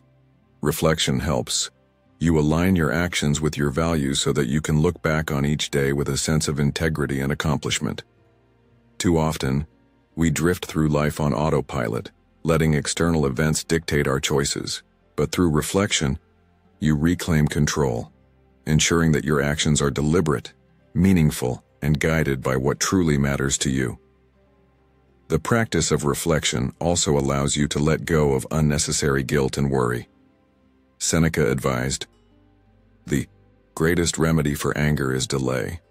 Reflection helps you align your actions with your values so that you can look back on each day with a sense of integrity and accomplishment. Too often, we drift through life on autopilot, letting external events dictate our choices. But through reflection, you reclaim control, ensuring that your actions are deliberate, meaningful, and guided by what truly matters to you. The practice of reflection also allows you to let go of unnecessary guilt and worry. Seneca advised, "The greatest remedy for anger is delay."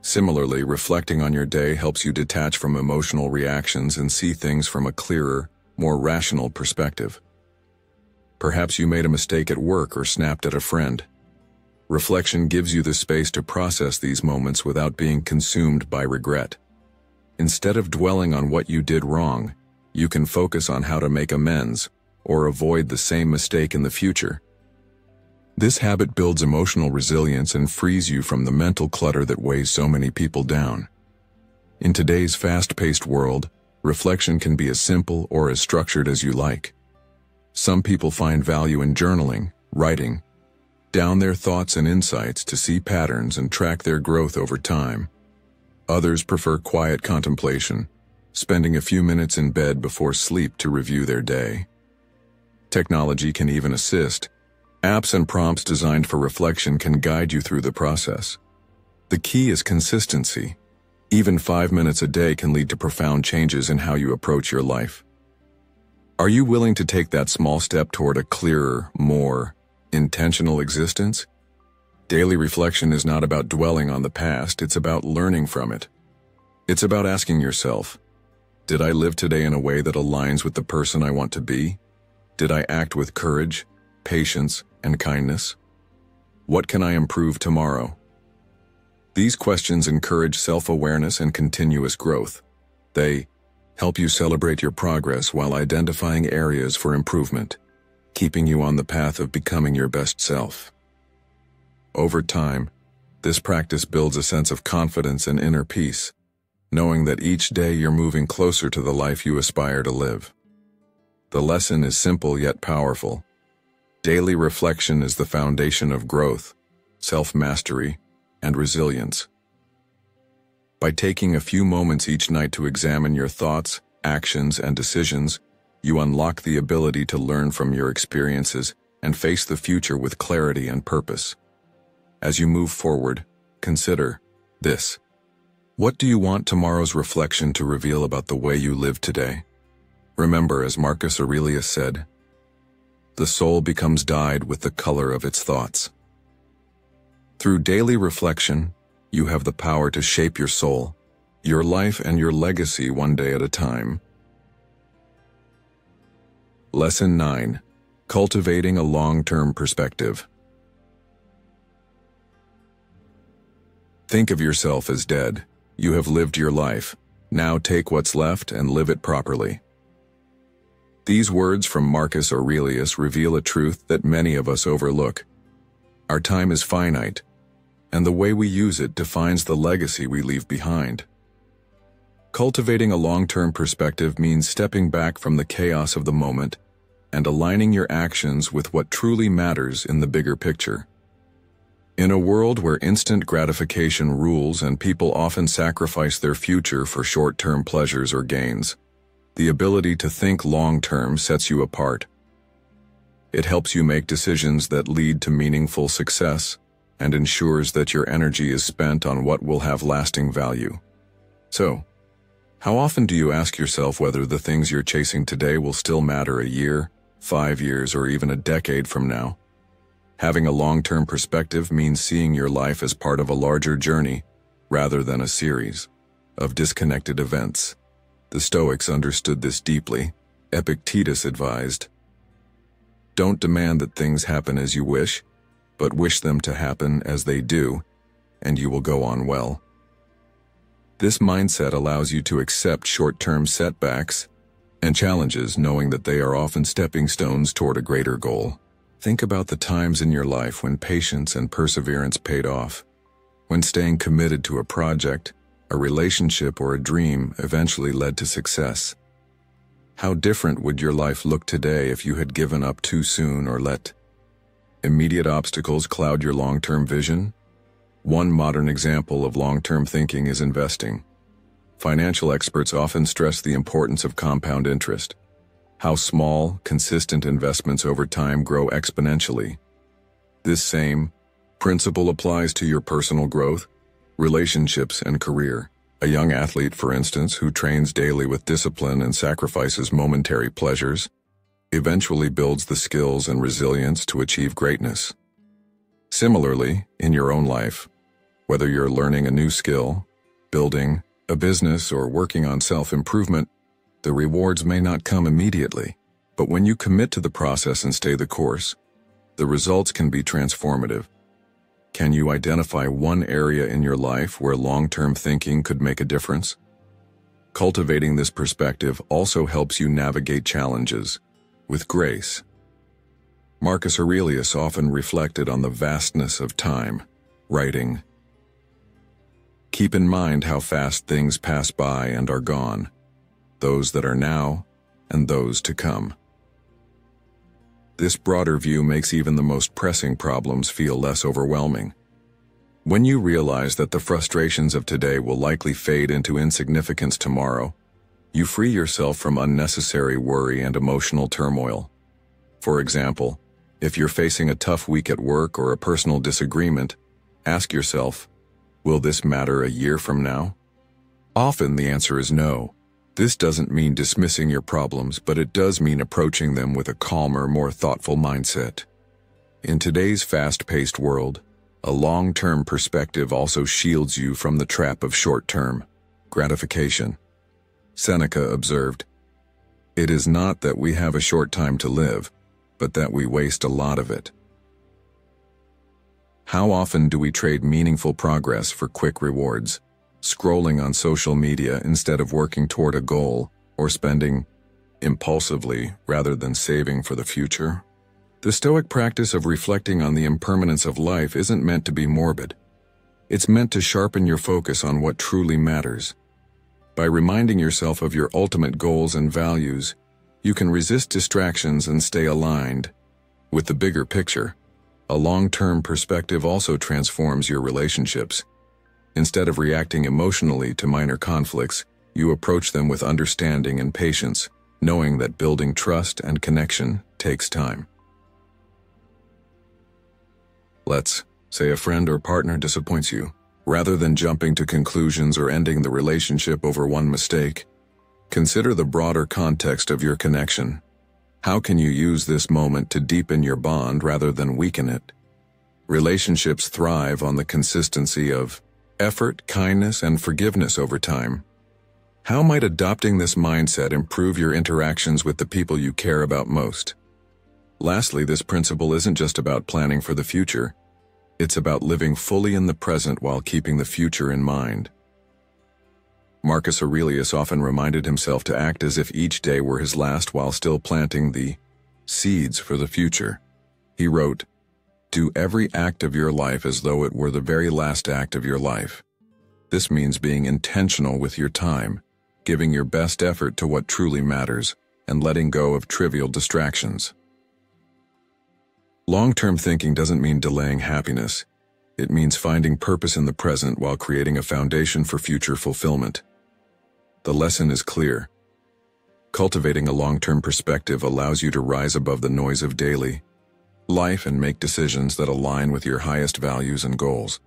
Similarly, reflecting on your day helps you detach from emotional reactions and see things from a clearer, more rational perspective. Perhaps you made a mistake at work or snapped at a friend. Reflection gives you the space to process these moments without being consumed by regret. Instead of dwelling on what you did wrong, you can focus on how to make amends or avoid the same mistake in the future. This habit builds emotional resilience and frees you from the mental clutter that weighs so many people down. In today's fast-paced world, reflection can be as simple or as structured as you like. Some people find value in journaling, writing down their thoughts and insights to see patterns and track their growth over time. Others prefer quiet contemplation, spending a few minutes in bed before sleep to review their day. Technology can even assist. Apps and prompts designed for reflection can guide you through the process. The key is consistency. Even 5 minutes a day can lead to profound changes in how you approach your life. Are you willing to take that small step toward a clearer, more intentional existence? Daily reflection is not about dwelling on the past, it's about learning from it. It's about asking yourself, did I live today in a way that aligns with the person I want to be? Did I act with courage, patience, and kindness? What can I improve tomorrow? These questions encourage self-awareness and continuous growth. They help you celebrate your progress while identifying areas for improvement, keeping you on the path of becoming your best self. Over time, this practice builds a sense of confidence and inner peace, knowing that each day you're moving closer to the life you aspire to live. The lesson is simple yet powerful. Daily reflection is the foundation of growth, self-mastery, and resilience. By taking a few moments each night to examine your thoughts, actions, and decisions, you unlock the ability to learn from your experiences and face the future with clarity and purpose. As you move forward, consider this. What do you want tomorrow's reflection to reveal about the way you live today? Remember, as Marcus Aurelius said, the soul becomes dyed with the color of its thoughts. Through daily reflection, you have the power to shape your soul, your life, and your legacy one day at a time. Lesson 9. Cultivating a long-term perspective. Think of yourself as dead. You have lived your life. Now take what's left and live it properly. These words from Marcus Aurelius reveal a truth that many of us overlook. Our time is finite, and the way we use it defines the legacy we leave behind. Cultivating a long-term perspective means stepping back from the chaos of the moment and aligning your actions with what truly matters in the bigger picture. In a world where instant gratification rules and people often sacrifice their future for short-term pleasures or gains, the ability to think long-term sets you apart. It helps you make decisions that lead to meaningful success and ensures that your energy is spent on what will have lasting value. So, how often do you ask yourself whether the things you're chasing today will still matter a year, 5 years, or even a decade from now? Having a long-term perspective means seeing your life as part of a larger journey rather than a series of disconnected events. The Stoics understood this deeply. Epictetus advised, "Don't demand that things happen as you wish, but wish them to happen as they do, and you will go on well." This mindset allows you to accept short-term setbacks and challenges, knowing that they are often stepping stones toward a greater goal. Think about the times in your life when patience and perseverance paid off, when staying committed to a project, a relationship, or a dream eventually led to success. How different would your life look today if you had given up too soon or let immediate obstacles cloud your long-term vision? One modern example of long-term thinking is investing. Financial experts often stress the importance of compound interest, how small, consistent investments over time grow exponentially. This same principle applies to your personal growth, relationships, and career. A young athlete, for instance, who trains daily with discipline and sacrifices momentary pleasures, eventually builds the skills and resilience to achieve greatness. Similarly, in your own life, whether you're learning a new skill, building a business, or working on self-improvement, the rewards may not come immediately, but when you commit to the process and stay the course, the results can be transformative. Can you identify one area in your life where long-term thinking could make a difference? Cultivating this perspective also helps you navigate challenges with grace. Marcus Aurelius often reflected on the vastness of time, writing, "Keep in mind how fast things pass by and are gone, those that are now and those to come." This broader view makes even the most pressing problems feel less overwhelming. When you realize that the frustrations of today will likely fade into insignificance tomorrow, you free yourself from unnecessary worry and emotional turmoil. For example, if you're facing a tough week at work or a personal disagreement, ask yourself, will this matter a year from now? Often the answer is no. This doesn't mean dismissing your problems, but it does mean approaching them with a calmer, more thoughtful mindset. In today's fast-paced world, A long-term perspective also shields you from the trap of short-term gratification. Seneca observed, "It is not that we have a short time to live, but that we waste a lot of it." How often do we trade meaningful progress for quick rewards, scrolling on social media instead of working toward a goal, or spending impulsively rather than saving for the future? The Stoic practice of reflecting on the impermanence of life isn't meant to be morbid. It's meant to sharpen your focus on what truly matters. By reminding yourself of your ultimate goals and values, you can resist distractions and stay aligned with the bigger picture. A long-term perspective also transforms your relationships. Instead of reacting emotionally to minor conflicts, you approach them with understanding and patience, knowing that building trust and connection takes time. Let's say a friend or partner disappoints you. Rather than jumping to conclusions or ending the relationship over one mistake, consider the broader context of your connection. How can you use this moment to deepen your bond rather than weaken it? Relationships thrive on the consistency of effort, kindness, and forgiveness over time. How might adopting this mindset improve your interactions with the people you care about most? Lastly, this principle isn't just about planning for the future. It's about living fully in the present while keeping the future in mind. Marcus Aurelius often reminded himself to act as if each day were his last while still planting the seeds for the future. He wrote, "Do every act of your life as though it were the very last act of your life." This means being intentional with your time, giving your best effort to what truly matters, and letting go of trivial distractions. Long-term thinking doesn't mean delaying happiness. It means finding purpose in the present while creating a foundation for future fulfillment. The lesson is clear. Cultivating a long-term perspective allows you to rise above the noise of daily life and make decisions that align with your highest values and goals.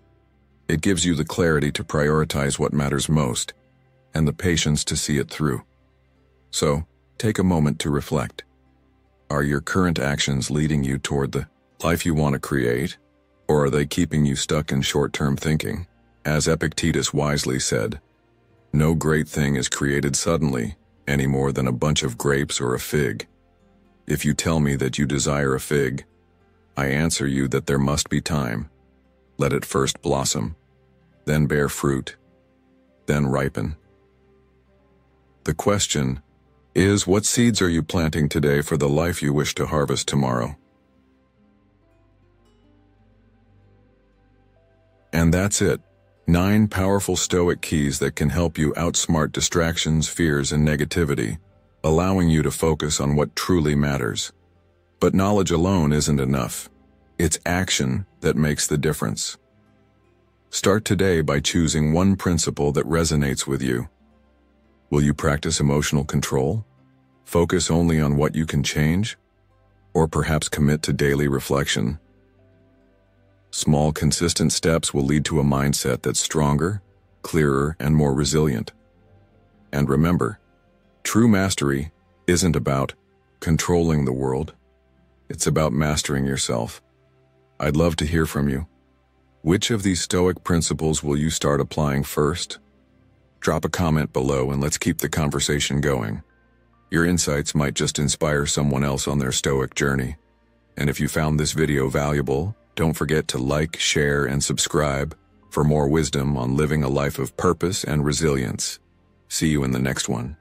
It gives you the clarity to prioritize what matters most and the patience to see it through. So, take a moment to reflect. Are your current actions leading you toward the life you want to create, or are they keeping you stuck in short-term thinking? As Epictetus wisely said, "No great thing is created suddenly, any more than a bunch of grapes or a fig. If you tell me that you desire a fig, I answer you that there must be time. Let it first blossom, then bear fruit, then ripen." The question is, what seeds are you planting today for the life you wish to harvest tomorrow? And that's it. 9 powerful Stoic keys that can help you outsmart distractions, fears, and negativity, allowing you to focus on what truly matters. But knowledge alone isn't enough. It's action that makes the difference. Start today by choosing one principle that resonates with you. Will you practice emotional control? Focus only on what you can change? Or perhaps commit to daily reflection? Small, consistent steps will lead to a mindset that's stronger, clearer, and more resilient. And remember, true mastery isn't about controlling the world. It's about mastering yourself. I'd love to hear from you. Which of these Stoic principles will you start applying first? Drop a comment below and let's keep the conversation going. Your insights might just inspire someone else on their Stoic journey. And if you found this video valuable, don't forget to like, share, and subscribe for more wisdom on living a life of purpose and resilience. See you in the next one.